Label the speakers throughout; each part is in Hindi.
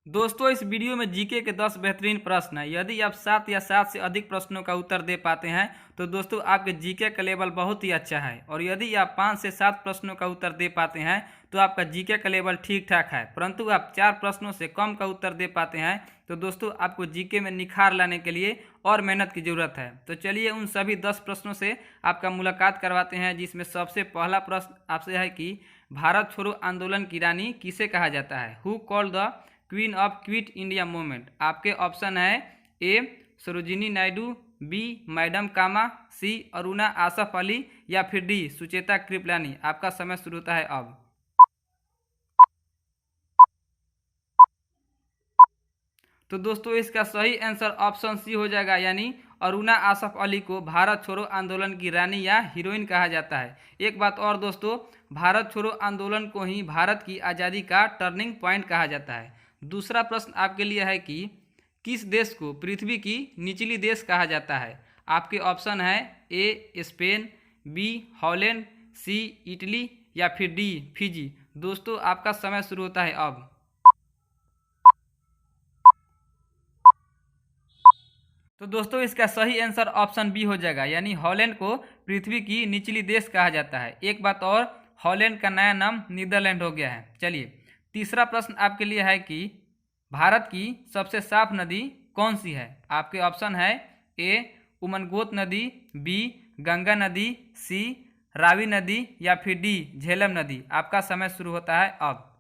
Speaker 1: दोस्तों, इस वीडियो में जीके के 10 बेहतरीन प्रश्न हैं। यदि आप 7 या 7 से अधिक प्रश्नों का उत्तर दे पाते हैं तो दोस्तों आपके जीके का लेवल बहुत ही अच्छा है। और यदि आप 5 से 7 प्रश्नों का उत्तर दे पाते हैं तो आपका जीके का लेवल ठीक ठाक है। परंतु आप 4 प्रश्नों से कम का उत्तर दे पाते हैं तो दोस्तों आपको जीके में निखार लाने के लिए और मेहनत की ज़रूरत है। तो चलिए उन सभी 10 प्रश्नों से आपका मुलाकात करवाते हैं, जिसमें सबसे पहला प्रश्न आपसे है कि भारत छोड़ो आंदोलन की रानी किसे कहा जाता है। Who called the queen of quit India movement. आपके ऑप्शन है ए सरोजिनी नायडू, बी मैडम कामा, सी अरुणा आसफ अली या फिर डी सुचेता कृपलानी। आपका समय शुरू होता है अब। तो दोस्तों इसका सही आंसर ऑप्शन सी हो जाएगा, यानी अरुणा आसफ अली को भारत छोड़ो आंदोलन की रानी या हीरोइन कहा जाता है। एक बात और दोस्तों, भारत छोड़ो आंदोलन को ही भारत की आज़ादी का टर्निंग पॉइंट कहा जाता है। दूसरा प्रश्न आपके लिए है कि किस देश को पृथ्वी की निचली देश कहा जाता है। आपके ऑप्शन है A Spain, B Holland, C Italy या फिर डी फिजी। दोस्तों आपका समय शुरू होता है अब। तो दोस्तों इसका सही आंसर ऑप्शन बी हो जाएगा, यानी हॉलैंड को पृथ्वी की निचली देश कहा जाता है। एक बात और, हॉलैंड का नया नाम नीदरलैंड हो गया है। चलिए तीसरा प्रश्न आपके लिए है कि भारत की सबसे साफ नदी कौन सी है। आपके ऑप्शन है ए उमनगोत नदी, बी गंगा नदी, सी रावी नदी या फिर डी झेलम नदी। आपका समय शुरू होता है अब।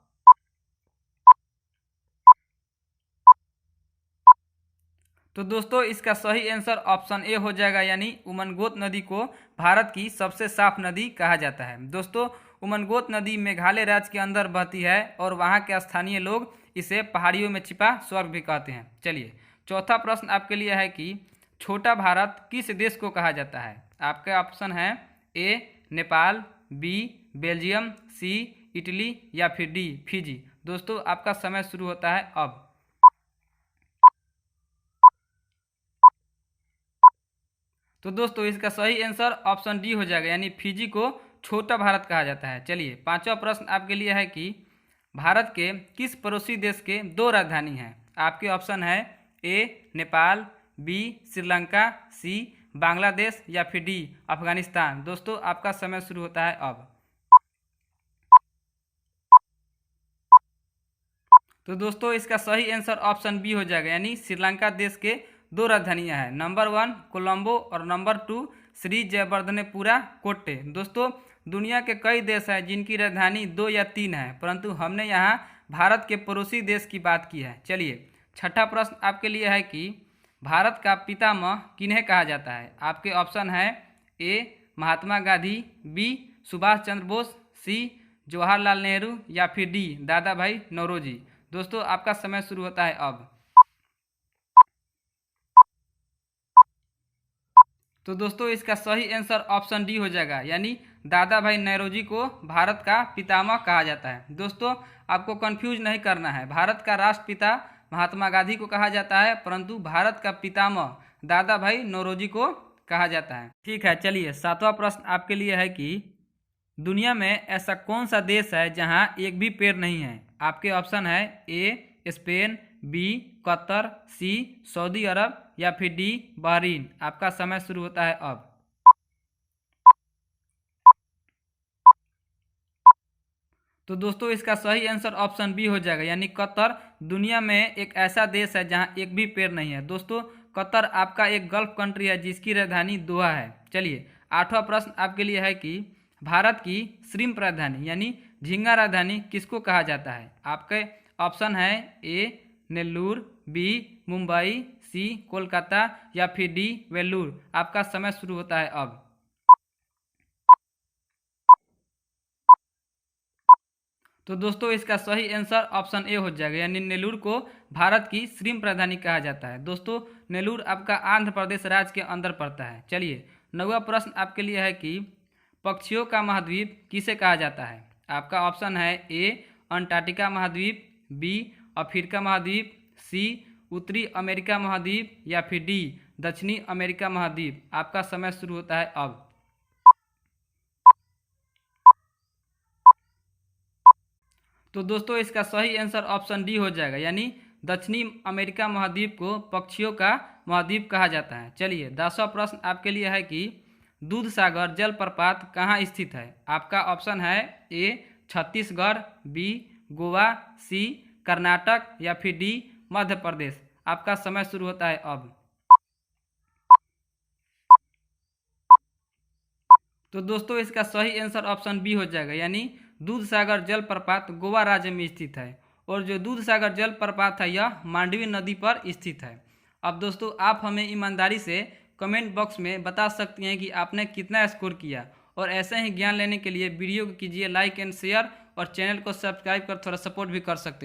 Speaker 1: तो दोस्तों इसका सही आंसर ऑप्शन ए हो जाएगा, यानी उमनगोत नदी को भारत की सबसे साफ नदी कहा जाता है। दोस्तों उमनगोत नदी मेघालय राज्य के अंदर बहती है और वहाँ के स्थानीय लोग इसे पहाड़ियों में छिपा स्वर्ग भी कहते हैं। चलिए चौथा प्रश्न आपके लिए है कि छोटा भारत किस देश को कहा जाता है। आपके ऑप्शन है ए नेपाल, बी बेल्जियम, सी इटली या फिर डी फिजी। दोस्तों आपका समय शुरू होता है अब। तो दोस्तों इसका सही आंसर ऑप्शन डी हो जाएगा, यानी फिजी को छोटा भारत कहा जाता है। चलिए पांचवा प्रश्न आपके लिए है कि भारत के किस पड़ोसी देश के 2 राजधानी हैं। आपके ऑप्शन है ए नेपाल, बी श्रीलंका, सी बांग्लादेश या फिर डी अफगानिस्तान। दोस्तों आपका समय शुरू होता है अब। तो दोस्तों इसका सही आंसर ऑप्शन बी हो जाएगा, यानी श्रीलंका देश के 2 राजधानियां हैं, नंबर 1 कोलंबो और नंबर 2 श्री जयवर्धनेपुरा कोट्टे। दोस्तों दुनिया के कई देश हैं जिनकी राजधानी 2 या 3 है, परंतु हमने यहाँ भारत के पड़ोसी देश की बात की है। चलिए छठा प्रश्न आपके लिए है कि भारत का पितामह किन्हें कहा जाता है। आपके ऑप्शन है ए महात्मा गांधी, बी सुभाष चंद्र बोस, सी जवाहरलाल नेहरू या फिर डी दादा भाई नौरोजी। दोस्तों आपका समय शुरू होता है अब। तो दोस्तों इसका सही आंसर ऑप्शन डी हो जाएगा, यानी दादा भाई नौरोजी को भारत का पितामह कहा जाता है। दोस्तों आपको कंफ्यूज नहीं करना है, भारत का राष्ट्रपिता महात्मा गांधी को कहा जाता है, परंतु भारत का पितामह दादा भाई नौरोजी को कहा जाता है। ठीक है, चलिए सातवां प्रश्न आपके लिए है कि दुनिया में ऐसा कौन सा देश है जहां एक भी पेड़ नहीं है। आपके ऑप्शन है A Spain, B Qatar, C Saudi Arabia या फिर डी बहरीन। आपका समय शुरू होता है अब। तो दोस्तों इसका सही आंसर ऑप्शन बी हो जाएगा, यानी कतर दुनिया में एक ऐसा देश है जहां एक भी पेड़ नहीं है। दोस्तों कतर आपका एक गल्फ कंट्री है जिसकी राजधानी दोहा है। चलिए आठवां प्रश्न आपके लिए है कि भारत की श्रिम्प राजधानी यानी झींगा राजधानी किसको कहा जाता है। आपके ऑप्शन है ए नेल्लूर, बी मुंबई, सी कोलकाता या फिर डी वेल्लूर। आपका समय शुरू होता है अब। तो दोस्तों इसका सही आंसर ऑप्शन ए हो जाएगा, यानी नेल्लूर को भारत की श्रिम्प राजधानी कहा जाता है। दोस्तों नेल्लूर आपका आंध्र प्रदेश राज्य के अंदर पड़ता है। चलिए नौवां प्रश्न आपके लिए है कि पक्षियों का महाद्वीप किसे कहा जाता है। आपका ऑप्शन है ए अंटार्कटिका महाद्वीप, बी अफ्रीका महाद्वीप, सी उत्तरी अमेरिका महाद्वीप या फिर डी दक्षिणी अमेरिका महाद्वीप। आपका समय शुरू होता है अब। तो दोस्तों इसका सही आंसर ऑप्शन डी हो जाएगा, यानी दक्षिणी अमेरिका महाद्वीप को पक्षियों का महाद्वीप कहा जाता है। चलिए 10वां प्रश्न आपके लिए है कि दूध सागर जलप्रपात कहाँ स्थित है। आपका ऑप्शन है ए छत्तीसगढ़, बी गोवा, सी कर्नाटक या फिर डी मध्य प्रदेश। आपका समय शुरू होता है अब। तो दोस्तों इसका सही आंसर ऑप्शन बी हो जाएगा, यानी दूध सागर जलप्रपात गोवा राज्य में स्थित है और जो दूध सागर जलप्रपात है यह मांडवी नदी पर स्थित है। अब दोस्तों आप हमें ईमानदारी से कमेंट बॉक्स में बता सकती हैं कि आपने कितना स्कोर किया, और ऐसे ही ज्ञान लेने के लिए वीडियो को कीजिए लाइक एंड शेयर और चैनल को सब्सक्राइब कर थोड़ा सपोर्ट भी कर सकते हैं।